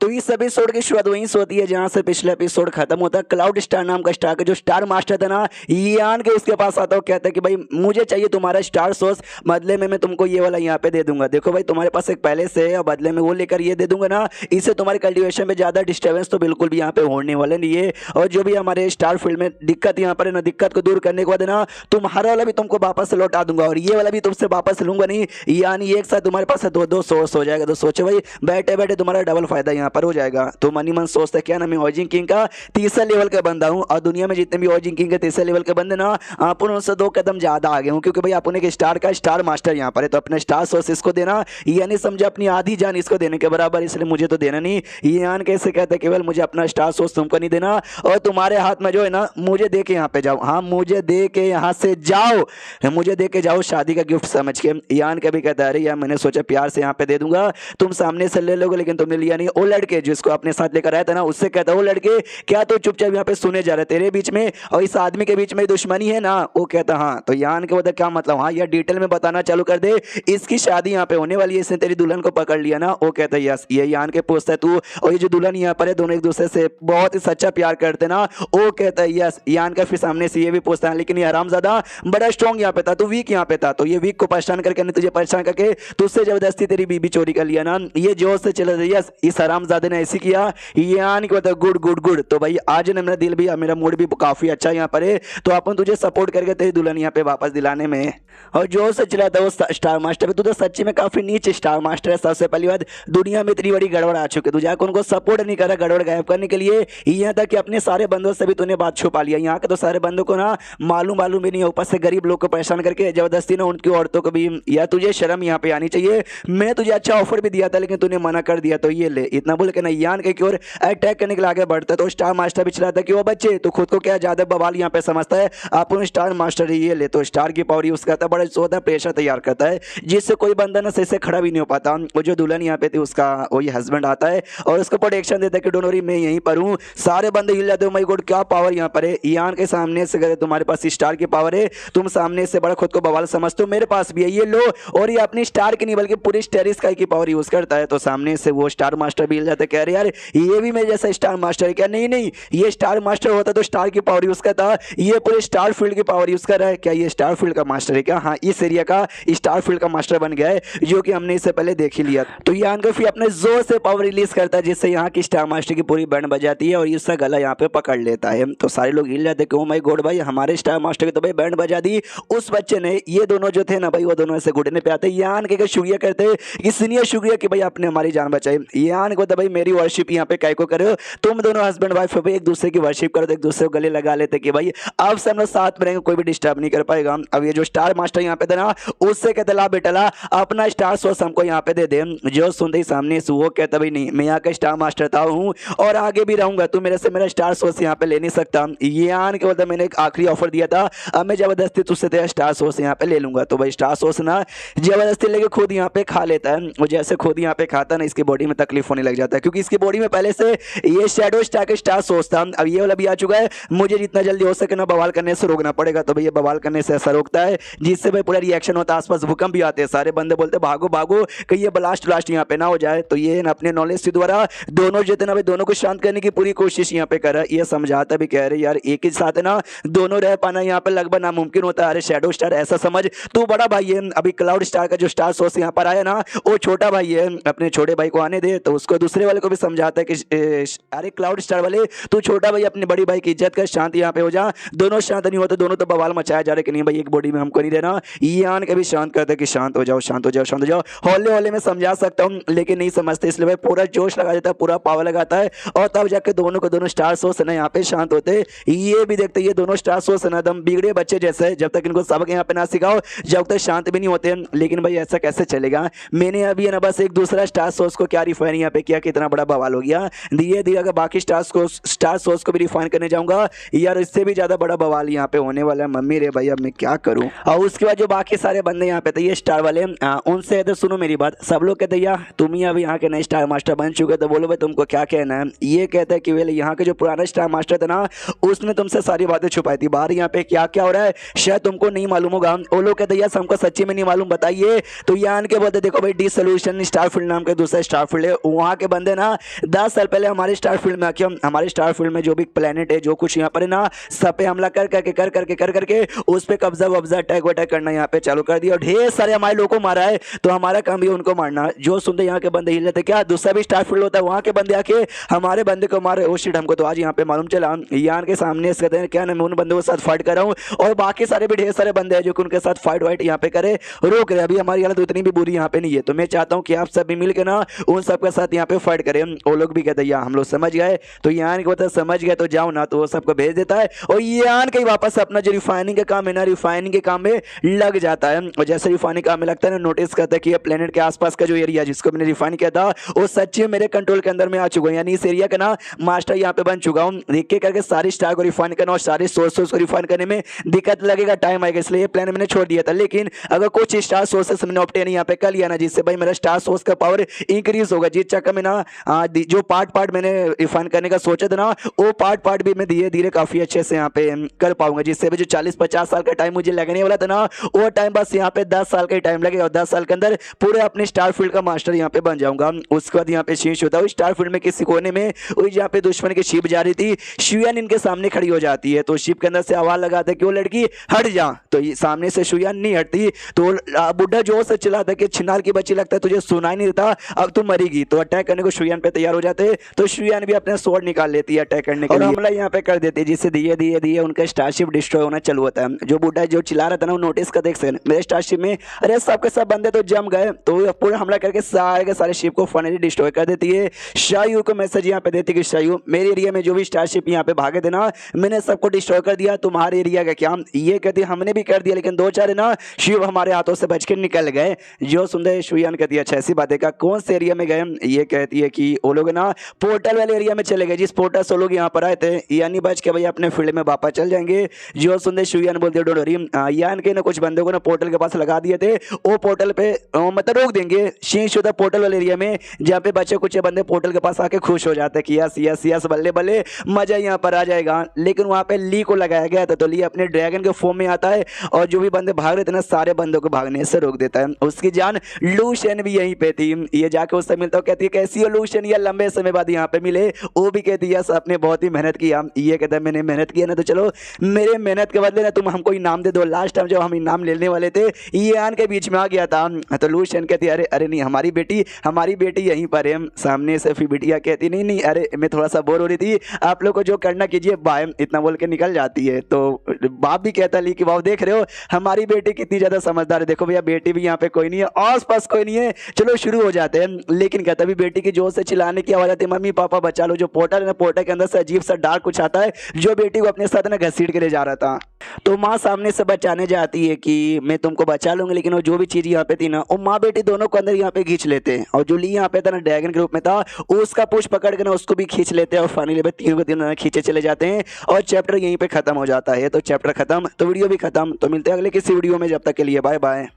तो इस एपिसोड की शुरुआत वहीं से होती है जहां से पिछले एपिसोड खत्म होता है। क्लाउड स्टार नाम का स्टार का जो स्टार मास्टर था ना, यान के उसके पास आता है, कहता है कि भाई मुझे चाहिए तुम्हारा स्टार सोर्स, बदले में मैं तुमको ये वाला यहाँ पे दे दूंगा। देखो भाई तुम्हारे पास एक पहले से है और बदले में वो लेकर ये दे दूंगा ना, इससे तुम्हारी कल्टीवेशन में ज्यादा डिस्टर्बेंस तो बिल्कुल भी यहाँ पे होने वाले नहीं है। और जो भी हमारे स्टार फील्ड में दिक्कत यहाँ पर है ना, दिक्कत को दूर करने के बाद ना तुम्हारा वाला भी तुमको वापस से लौटा दूंगा और ये वाला भी तुमसे वापस लूंगा नहीं, यानी एक साथ तुम्हारे पास दो दो सोर्स हो जाएगा। तो सोचो भाई बैठे बैठे तुम्हारा डबल फायदा यहाँ पर हो जाएगा। तो मनी मन सोचता क्या ना, मैं ओजिंग किंग का तीसरे लेवल का बंदा हूँ और दुनिया में जितने भी ओजिंग किंग के तीसरे लेवल के बंदे ना, अपन उनसे 2 कदम ज्यादा आगे हूँ, क्योंकि भाई अपन एक स्टार का स्टार मास्टर यहाँ पर है। तो अपने स्टार सोर्स इसको देना, यानी समझे अपनी आधी जान इसको देने के बराबर, इसलिए मुझे तो देना नहीं। ये यान कैसे कहते हैं केवल मुझे अपना स्टार सोर्स तुमको नहीं देना और तुम्हारे हाथ में जो है ना, मुझे दे के यहाँ पे जाओ। हाँ मुझे दे के यहाँ से जाओ, मुझे दे के जाओ शादी का गिफ्ट समझ के। यान कभी कहता है अरे यार मैंने सोचा प्यार से यहाँ पे दे दूंगा, तुम सामने से ले लोगे, लेकिन तुमने लिया नहीं। वो लड़के जिसको अपने साथ लेकर आया था ना, उससे कहता है वो लड़के क्या तो चुपचाप यहाँ पे सुने जा रहे, तेरे बीच में और इस आदमी के बीच में दुश्मनी है ना? वो कहता हाँ। तो यान के बोलता क्या मतलब? हाँ यार डिटेल में बताना चालू कर दे, इसकी शादी यहाँ पे होने वाली है, इसने तेरी दुल्हन को पकड़ लिया ना? वो कहता है यस। ये यान के पूछता है तू और ये जो दुल्हन यहाँ पर है दोनों एक दूसरे से बहुत ही सच्चा प्यार करते ना? वो कहता है यस। यान का फिर सामने से ये भी पूछता है लेकिन ये हरामजादा बड़ा स्ट्रॉन्ग यहाँ पे था, तू वीक यहाँ पे था, तो ये वीक को परेशान करके तुझे परेशान करके तुझसे जबरदस्ती तेरी बीबी चोरी कर लिया ना? ये जोर से चला यस, इस हरामजादे ने ऐसी किया। यान की बता गुड गुड गुड। तो भाई आज ना मेरा दिल भी मेरा मूड भी काफी अच्छा यहाँ पर है, तो अपन तुझे सपोर्ट करके तेरी दुल्हन यहाँ पे वापस दिलाने में। और जोर से चला था वो स्टार मास्टर पे, तू तो सच्ची में काफी नीच स्टार मास्टर है। सबसे पहली बात दुनिया में इतनी बड़ी गड़बड़ आ चुकी है, तू जाकर उनको सपोर्ट नहीं कर रहा गड़बड़ गायब करने के लिए, यहाँ तक कि अपने सारे बंदों से भी तूने बात छुपा लिया। यहाँ के तो सारे बंदों को ना मालूम भी नहीं है, ऊपर से गरीब लोग को परेशान करके जबरदस्ती ना उनकी औरतों को भी। या तुझे शर्म यहाँ पे आनी चाहिए, मैं तुझे अच्छा ऑफर भी दिया था लेकिन तूने मना कर दिया, तो ये ले। इतना बोल के ना यान के ओर अटैक करने के लिए आगे बढ़ता है। तो स्टार मास्टर भी चलाता है कि वो बच्चे तो खुद को क्या ज्यादा बवाल यहाँ पे समझता है, अपन स्टार मास्टर ये ले। तो स्टार की पावर यूज करता है, बड़ा जोरदार प्रेशर तैयार करता है जिससे कोई बंदा ना सही से खड़ा भी नहीं हो पाता। वो जो दुल्हन यहाँ पे थी उसका वो ये हस्बैंड आता है और उसको प्रोटेक्शन देता है कि डोंट वरी मैं यहीं पर हूँ। सारे बंदे हिल जाते हो, माय गॉड क्या पावर यहाँ पर है। यान के सामने से अगर तुम्हारे पास स्टार की पावर है, तुम सामने से बड़ा खुद को बवाल समझते हो, मेरे पास भी है ये लो। और ये अपनी स्टार की नहीं बल्कि पूरी स्टार स्काई की पावर यूज करता है। तो सामने से वो स्टार मास्टर भी हिल जाते, कह रहे यार ये भी मेरे जैसा स्टार मास्टर है क्या? नहीं नहीं, ये स्टार मास्टर होता तो स्टार की पावर यूज करता, ये पूरे स्टार फील्ड की पावर यूज कर रहा है। क्या ये स्टार फील्ड का मास्टर है क्या? हाँ इस एरिया का स्टार फील्ड का मास्टर बन गया है, जो कि हमने इससे पहले देख ही लिया। तो यान को फिर अपने जोर से पावर रिलीज करता है जिससे यहाँ की स्टार मास्टर की पूरी बैंड बजाती है और इसका गला यहाँ पे पकड़ लेता है। तो सारे लोग हिल जाते कि ओ माय गॉड भाई हमारे स्टार मास्टर की तो भाई बैंड बजा दी उस बच्चे ने। ये दोनों जो थे ना भाई, वो दोनों ऐसे घुटने पे आते, यान के शुक्रिया करते कि सीनियर शुक्रिया कि भाई आपने हमारी जान बचाई। यान को तो भाई मेरी वर्शिप यहाँ पे काय को करो, तुम दोनों हस्बैंड वाइफ हो भाई एक दूसरे की वर्शिप करो, तो एक दूसरे को गले लगा लेते कि भाई अब से हम लोग साथ में रहेंगे, कोई भी डिस्टर्ब नहीं कर पाएगा। अब ये जो स्टार मास्टर यहाँ पे था ना, उससे कहते ला बेटा ला अपना स्टार सोर्स हमको यहाँ पे दे दे। जो सुनते ही सामने से वो कहता भाई नहीं, मैं यहाँ का स्टार मास्टर था हूँ और आगे भी रहूंगा, तू मेरे से मेरा स्टार सोर्स यहाँ पे ले नहीं सकता। यान के बोलता मैंने एक आखिरी ऑफर दिया था, अब मैं जबरदस्ती तुझसे तेरा स्टार सोर्स यहाँ पे ले लूंगा। तो भाई स्टार सोर्स ना जबरदस्ती लेके खुद यहाँ पे खा लेता है, और जैसे खुद यहाँ पे खाता ना इसकी बॉडी में तकलीफ होने लग जाता है, क्योंकि इसकी बॉडी में पहले से ये शैडो स्टार का स्टार सोर्स था। अब ये वाला भी आ चुका है, मुझे जितना जल्दी हो सके ना बवाल करने से रोकना पड़ेगा। तो भाई ये बवाल करने से ऐसा रोकता है जिससे भाई पूरा रिएक्शन होता है, आसपास भूकंप भी आते हैं, सारे बंदे बोलते भागो भागो कहीं ये ब्लास्ट यहाँ पे ना हो जाए। तो ये अपने नॉलेज के द्वारा दोनों जो थे ना भाई दोनों को शांत करने की पूरी कोशिश यहाँ पे कर रहा है। ये समझाता भी कह रहे यार एक ही साथ है ना दोनों रह पाना यहाँ पे लगभग नामुमकिन होता है। अरे शैडो स्टार ऐसा समझ तू बड़ा भाई है, अभी क्लाउड स्टार का जो स्टार सोर्स यहाँ पर आया ना वो छोटा भाई है, अपने छोटे भाई को आने दे। तो उसको दूसरे वाले को भी समझाता है कि अरे क्लाउड स्टार वाले तू छोटा भाई अपने बड़ी भाई की इज्जत कर, शांत यहाँ पे हो जा। दोनों शांत नहीं होते, दोनों तो बवाल मचाया जा रहे कि नहीं भाई एक बॉडी में हमको नहीं रहना। ये आन के भी शांत करते कि शांत हो जाओ शांत हो जाओ शांत हो जाओ। हौले हौले में समझा सकता हूँ लेकिन नहीं समझते, इसलिए भाई पूरा जोश लगा देता है, पूरा पावर लगाता है और तब जाके दोनों को दोनों स्टार सोर्स है ना यहाँ पे शांत होते। ये भी देखते ये दोनों स्टार सोर्स है ना एकदम बिगड़े बच्चे जैसे, जब तक इनको सबक यहाँ पे ना सिखाओ जब तक शांत भी नहीं होते। लेकिन भाई ऐसा कैसे चलेगा, मैंने अभी है ना बस एक दूसरा स्टार सोर्स को क्या रिफाइन यहाँ पे किया, कितना बड़ा बवाल हो गया। धीरे धीरे अगर बाकी स्टार सोर्स को भी रिफाइन करने जाऊंगा यार इससे भी ज्यादा बड़ा बवाल यहाँ पे होने वाला है। मम्मी रे भाई अब मैं क्या करूँ। और उसके बाद जो बाकी सारे बंदे यहाँ पे थे ये स्टार वाले, उनसे इधर सुनो मेरी बात। सब लोग कहते यार तुम ही अभी यहाँ के नए स्टार मास्टर बन चुके, तो बोलो भाई तुमको क्या कहना है। ये कहता है कि वे यहाँ के जो पुराना स्टार मास्टर था ना उसने तुमसे सारी बातें छुपाई थी, बाहर यहाँ पे क्या क्या हो रहा है शायद तुमको नहीं मालूम होगा। वो लोग कहते यार हमको सच्ची में नहीं मालूम बताइए। तो यान के बोलते देखो भाई डी सोल्यूशन स्टार फील्ड नाम के दूसरा स्टार फील्ड है, वहाँ के के बंदे ना 10 साल पहले हमारे स्टार फील्ड में आके हमारे स्टार फील्ड में जो भी प्लेनेट है जो कुछ यहाँ पर है ना सब पे हमला कर करके उस पे कब्जा वब्जा अटैक वटैक करना यहाँ पे चालू कर दिया और ढेर सारे हमारे लोगों को मारा है। तो हमारा काम भी उनको मारना। जो सुनते यहाँ के बंदे हिल जाते क्या दूसरा भी स्टार फील्ड होता है वहाँ के बंदे आके हमारे बंदे को मारे। ओ शिट, हमको तो आज यहाँ पे मालूम चला यान के सामने कहते हैं क्या नाम उन बंदों के साथ फाइट कर रहा हूँ और बाकी सारे भी ढेर सारे बंदे हैं जो कि उनके साथ फाइट वाइट यहाँ पे करे रोक रहे। अभी हमारी हालत उतनी भी बुरी यहाँ पे नहीं है। तो मैं चाहता हूँ कि आप सब भी मिल के ना उन सबके साथ यहाँ पे फाइट करें। वो लोग भी कहते हैं हम लोग समझ गए। तो यान के बता समझ गए तो जाओ ना, तो वो सबको भेज देता है और यान के वापस अपना जो रिफाइनिंग का काम है ना रिफाइनिंग के काम में लग जाता है। और जैसे रिफाइनिंग काम में लगता है ना नोटिस करता है कि ये प्लेनेट के आसपास का जो एरिया जिसको मैंने रिफाइन किया था वो सच्ची में मेरे कंट्रोल के अंदर में आ चुका है। यानी इस एरिया का ना मास्टर यहाँ पे बन चुका हूँ। एक एक करके सारी स्टार को रिफाइन करना और सारे सोर्सेस को रिफाइन करने में दिक्कत लगेगा, टाइम आएगा, इसलिए ये प्लान मैंने छोड़ दिया था। लेकिन अगर कुछ स्टार सोर्सेस मैंने ऑब्टेन यहाँ पे कर लिया ना जिससे भाई मेरा स्टार सोर्स का पावर इंक्रीज होगा, जिस चक्कर में ना जो पार्ट मैंने रिफाइन करने का सोचा था ना वो पार्ट भी मैं धीरे धीरे काफी अच्छे से यहाँ पे कर पाऊंगा, जिससे भी जो 40-50 साल का टाइम मुझे लगने वाला था ना वो टाइम बस यहाँ पे 10 साल का टाइम लगेगा और 10 साल के अंदर पूरे अपने स्टार फील्ड का मास्टर यहाँ पे बन जाऊंगा। उसके बाद यहाँ पे शीश होता है स्टार फील्ड में किसी कोने में वही जहाँ पे दुश्मन की शिप जा रही थी शुयान इनके सामने खड़ी हो जाती है। तो शिप के अंदर से आवाज लगाता है कि वो लड़की हट जा। तो सामने से शुयान नहीं हटती तो बुढ़ा जोर से चिल्लाता है कि छिनार की बच्ची लगता है तुझे सुनाई नहीं देता अब तुम मरेगी। तो अटैक करने को शुयान पे तैयार हो जाते हैं। तो शुयान भी अपने स्वॉर्ड निकाल लेती है अटैक करने के लिए, हमला यहाँ पे कर देती है जिससे धीरे धीरे धीरे उनका स्टारशिप डिस्ट्रॉय होना चालू होता है। जो बुढ़ा जो चिल्ला रहा था ना वो नोटिस का देख सकते मेरे स्टारशिप में अरे सबके सब बंदे तो जम गए। तो पूरा हमला करके सारे के सारे शिप को फाइनली डिस्ट्रॉय कर देती है। शायू को मैसेज यहाँ पे देती है कि शायू मेरे एरिया में जो भी स्टारशिप यहाँ पे भागे थे ना मैंने सबको डिस्ट्रॉय कर दिया, तुम्हारे एरिया का क्या? ये कहती है हमने भी कर दिया लेकिन 2-4 ना शिव हमारे हाथों से बच के निकल गए। जो सुंदर शुयान कहती है अच्छा ऐसी बात है का कौन से एरिया में गए? ये कहती है कि वो लोग ना पोर्टल वाले एरिया में चले गए जिस पोर्टल से लोग यहाँ पर आए थे, यानी बच के भाई अपने फील्ड में वापस चल जाएंगे। जो सुंदर शुयान बोलते डोंट वरी, यान के ना कुछ बंदों को ना पोर्टल के पास लगा दिए थे वो पोर्टल पे मतलब रोक देंगे। शीश होता पोर्टल वाले एरिया में जहाँ पे बच्चे कुछ बंदे पोर्टल के पास आके खुश हो जाते कि यस यस यस बल्ले बल्ले मजा यहाँ पर आ जाएगा। लेकिन वहाँ पे ली को लगाया गया था तो ली अपने ड्रैगन के फॉर्म में आता है और जो भी बंदे भाग रहे थे ना सारे बंदों को भागने से रोक देता है। उसकी जान लूशियन भी यहीं पे थी। ये जाके उससे मिलता है कहती है कैसी हो लूशियन, या लंबे समय बाद यहाँ पे मिले। वो भी कहती है आपने बहुत ही मेहनत किया। ये कहता है मैंने मेहनत किया ना तो चलो मेरे मेहनत के बदले ना तुम हमको इनाम दे दो। लास्ट टाइम जब हम इनाम लेने वाले थे ये आन के बीच में आ गया था। तो लूशियन कहती है अरे अरे नहीं हमारी बेटी यहीं पर है। सामने से फिर बिटिया कहती नहीं नहीं अरे मैं थोड़ा सा बोर हो रही थी, आप लोग को जो करना कीजिए बाय, इतना बोल के निकल जाती है। तो बाप भी कहता ली कि बाप देख रहे हो हमारी बेटी कितनी ज्यादा समझदार है, देखो भैया बेटी भी यहाँ पे कोई नहीं है आस पास कोई नहीं है, चलो शुरू हो जाते हैं। लेकिन कहता भी बेटी की जोर से चिल्लाने की आवाज आती है मम्मी पापा बचा लो। जो पोर्टल है ना पोर्टल के अंदर से अजीब सा डार्क कुछ आता है जो बेटी को अपने साथ ना घसीट के ले जा रहा था। तो माँ सामने से बचाने जाती है कि मैं तुमको बचा लूंगी, लेकिन वो जो भी चीज यहाँ पे थी ना वो माँ बेटी दोनों को अंदर यहाँ पे खींच लेते हैं। और जो ली यहाँ पे था ना ड्रैगन के रूप में था उसका पुश पकड़ के ना उसको भी खींच लेते हैं और फाइनली तीनों के तीनों खींचे चले जाते हैं और चैप्टर यहीं पे खत्म हो जाता है। तो चैप्टर खत्म तो वीडियो भी खत्म। तो मिलते हैं अगले किसी वीडियो में, जब तक के लिए बाय बाय।